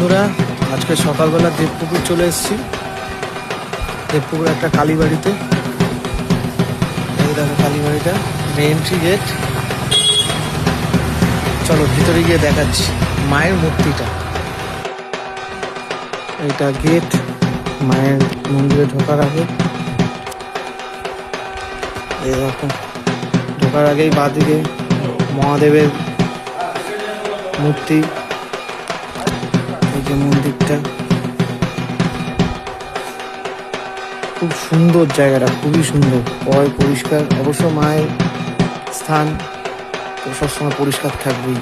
বন্ধুরা, আজকে সকালবেলা দেবপুকুর চলে এসেছি। দেবপুকুর একটা কালীবাড়িতে, এই দেখো কালীবাড়িটা, এন্ট্রি গেট। চলো ভিতরে গিয়ে দেখাচ্ছি মায়ের মূর্তিটা। এটা গেট, মায়ের মন্দিরে ঢোকার আগে। এরকম ঢোকার আগেই বাঁদিকে মহাদেবের মূর্তি। এই যে মন্দিরটা, খুব সুন্দর জায়গাটা, খুবই সুন্দর, পরিষ্কার। অবশ্য মায়ের স্থান তো সবসময় পরিষ্কার থাকবেই।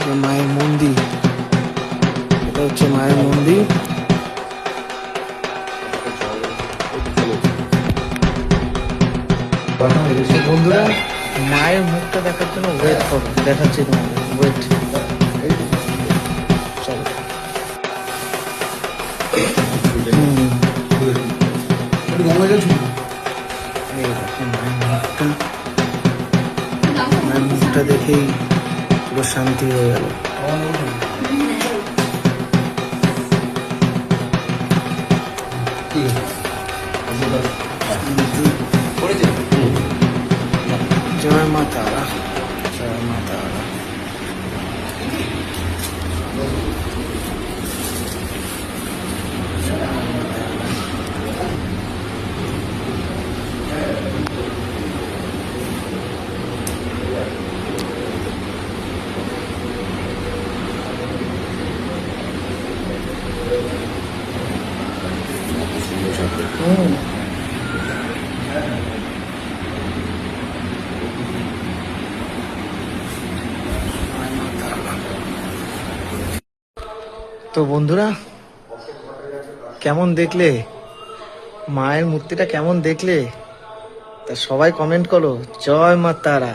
যে মায়ের মন্দির, এটা হচ্ছে মায়ের মন্দির। বন্ধুরা, মায়ের মুখটা দেখার জন্য ওয়েট করো, দেখাচ্ছি তোমাদের, ওয়েট। চলো মায়ের মুখটা দেখেই পুরো শান্তি হয়ে গেল। জয় মা তারা, জয় মা তারা। তো বন্ধুরা, কেমন দেখলে মায়ের মূর্তিটা, কেমন দেখলে? তা সবাই কমেন্ট করো। জয় মা তারা,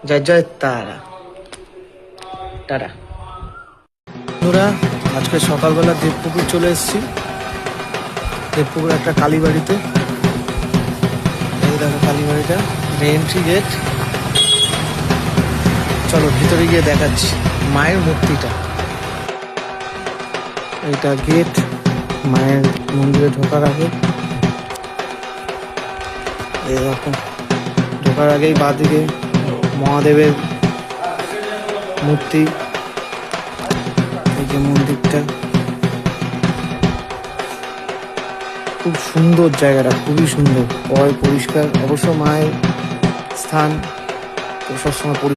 জয় জয় তারা। টাটা। বন্ধুরা, আজকে সকালবেলা দেবপুকুর চলে এসেছি। দেবপুকুর একটা কালীবাড়িতে, এই দেখো কালীবাড়িটা, এন্ট্রি গেট। চলো ভিতরে গিয়ে দেখাচ্ছি মায়ের মূর্তিটা। এটা গেট, মায়ের মন্দিরে ঢোকার আগে। এরকম ঢোকার আগেই বাঁদিকে মহাদেবের মূর্তি। এই যে মন্দিরটা, খুব সুন্দর জায়গাটা, খুবই সুন্দর, পরিষ্কার। অবশ্য মায়ের স্থান তো সবসময়